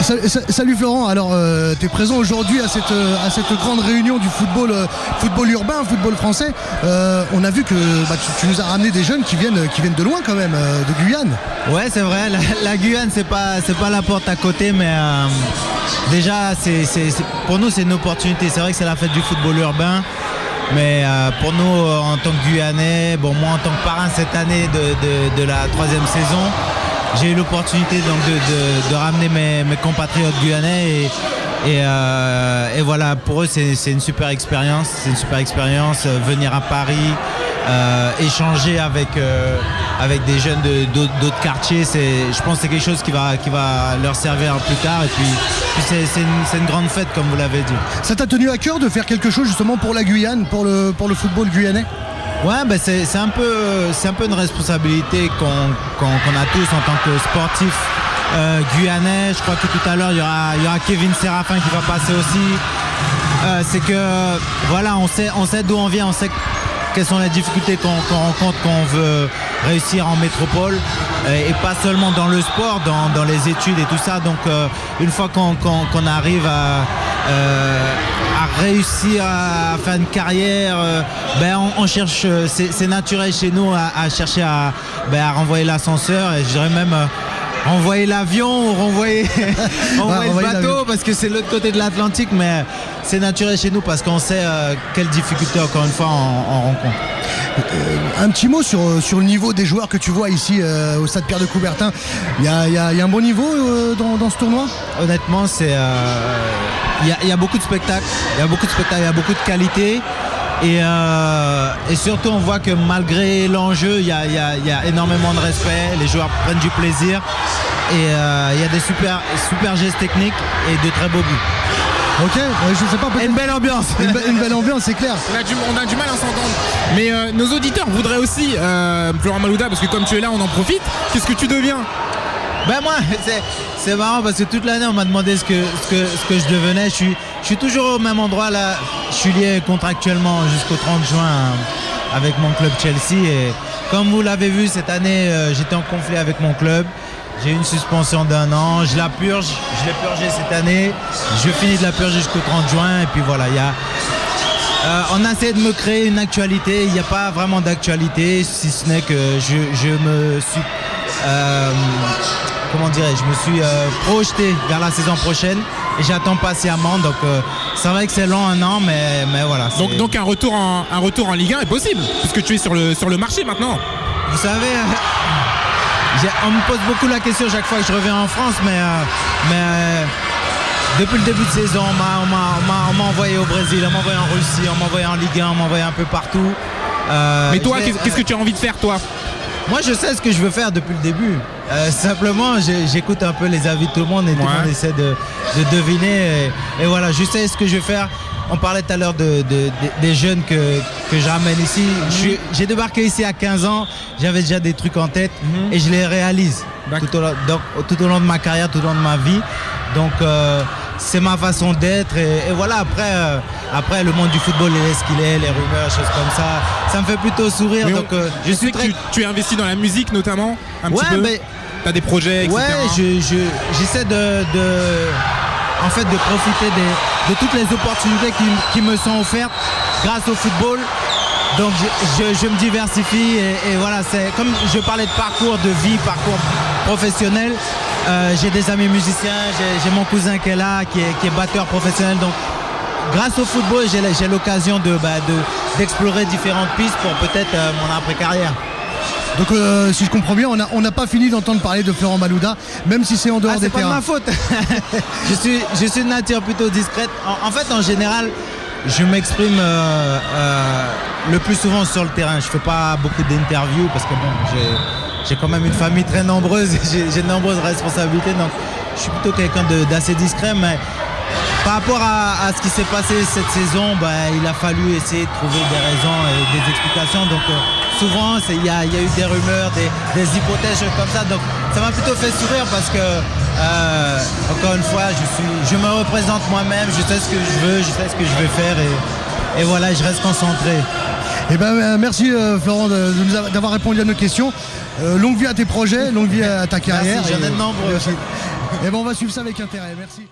Salut Florent, alors tu es présent aujourd'hui à cette grande réunion du football urbain, football français. On a vu que tu nous as ramené des jeunes qui viennent de loin quand même, de Guyane. Ouais, c'est vrai, la Guyane c'est pas la porte à côté, mais déjà pour nous c'est une opportunité. C'est vrai que c'est la fête du football urbain, mais pour nous en tant que Guyanais, bon, moi en tant que parrain cette année de la 3e saison, j'ai eu l'opportunité donc de ramener mes compatriotes guyanais et voilà, pour eux c'est une super expérience. C'est une super expérience, venir à Paris, échanger avec des jeunes d'autres quartiers. Je pense que c'est quelque chose qui va leur servir plus tard. Et puis c'est une grande fête comme vous l'avez dit. Ça t'a tenu à cœur de faire quelque chose justement pour la Guyane, pour le football guyanais? Ouais, c'est un peu une responsabilité qu'on a tous en tant que sportifs guyanais. Je crois que tout à l'heure il y aura Kevin Séraphin qui va passer aussi. C'est que voilà, on sait d'où on vient, on sait quelles sont les difficultés qu'on rencontre quand on veut réussir en métropole, et pas seulement dans le sport, dans les études et tout ça. Donc une fois qu'on arrive à réussir à faire une carrière, on cherche, c'est naturel chez nous à chercher à renvoyer l'ascenseur, et je dirais même renvoyer l'avion ou renvoyer le bateau, parce que c'est l'autre côté de l'Atlantique, mais c'est naturel chez nous parce qu'on sait quelles difficultés encore une fois on rencontre. Un petit mot sur le niveau des joueurs que tu vois ici au stade Pierre de Coubertin. Il y a un bon niveau dans ce tournoi? Honnêtement, il y a beaucoup de spectacles, il y a beaucoup de qualité. Et surtout on voit que malgré l'enjeu, il y a énormément de respect, les joueurs prennent du plaisir, et il y a des super gestes techniques et de très beaux buts. Ok, je sais pas, peut-être. Une belle ambiance. Une belle ambiance, c'est clair. On a du mal à s'entendre. Mais nos auditeurs voudraient aussi, Florent Malouda, parce que comme tu es là, on en profite. Qu'est-ce que tu deviens? Moi, c'est marrant parce que toute l'année on m'a demandé ce que je devenais. Je suis toujours au même endroit là. Je suis lié contractuellement jusqu'au 30 juin avec mon club Chelsea, et comme vous l'avez vu cette année, j'étais en conflit avec mon club. J'ai eu une suspension d'1 an, je l'ai purgé cette année. Je finis de la purger jusqu'au 30 juin, et puis voilà, on a essayé de me créer une actualité. Il n'y a pas vraiment d'actualité, si ce n'est que je me suis je me suis projeté vers la saison prochaine, et j'attends patiemment. Donc c'est vrai que c'est long, 1 an, mais voilà. Donc un retour en Ligue 1 est possible, puisque tu es sur le marché maintenant. Vous savez, on me pose beaucoup la question chaque fois que je reviens en France, mais depuis le début de saison, on m'a envoyé au Brésil, on m'a envoyé en Russie, on m'a envoyé en Ligue 1, on m'a envoyé un peu partout. Mais toi, qu'est-ce que tu as envie de faire, toi? Moi, je sais ce que je veux faire depuis le début. Simplement, j'écoute un peu les avis de tout le monde, et tout le monde essaie de deviner. Et voilà, je sais ce que je veux faire. On parlait tout à l'heure des jeunes que j'amène ici. J'ai débarqué ici à 15 ans, j'avais déjà des trucs en tête, et je les réalise tout au long de ma carrière, tout au long de ma vie. Donc c'est ma façon d'être, et voilà, après le monde du football est ce qu'il est, les rumeurs, choses comme ça me fait plutôt sourire. Donc je suis très... tu es investi dans la musique notamment un petit peu. T'as des projets, etc. Ouais, j'essaie de profiter de toutes les opportunités qui me sont offertes grâce au football. Donc je me diversifie, et voilà, c'est comme je parlais de parcours de vie, parcours professionnel. J'ai des amis musiciens, j'ai mon cousin qui est là, qui est batteur professionnel. Donc grâce au football, j'ai l'occasion d'explorer différentes pistes pour peut-être mon après-carrière. Donc si je comprends bien, on n'a pas fini d'entendre parler de Florent Malouda, même si c'est en dehors des terrains. C'est pas de ma faute. je suis de nature plutôt discrète. En fait, en général, je m'exprime le plus souvent sur le terrain. Je fais pas beaucoup d'interviews parce que bon, j'ai quand même une famille très nombreuse, j'ai de nombreuses responsabilités, donc je suis plutôt quelqu'un d'assez discret. Mais par rapport à ce qui s'est passé cette saison, il a fallu essayer de trouver des raisons et des explications. Donc souvent il y a eu des rumeurs, des hypothèses comme ça. Donc ça m'a plutôt fait sourire parce que encore une fois, je me représente moi-même, je sais ce que je veux, je sais ce que je vais faire, et voilà, je reste concentré. Merci Florent d'avoir répondu à nos questions. Longue vie à tes projets, longue vie à ta carrière. Merci, j'en ai de nombreux. Et ben on va suivre ça avec intérêt. Merci.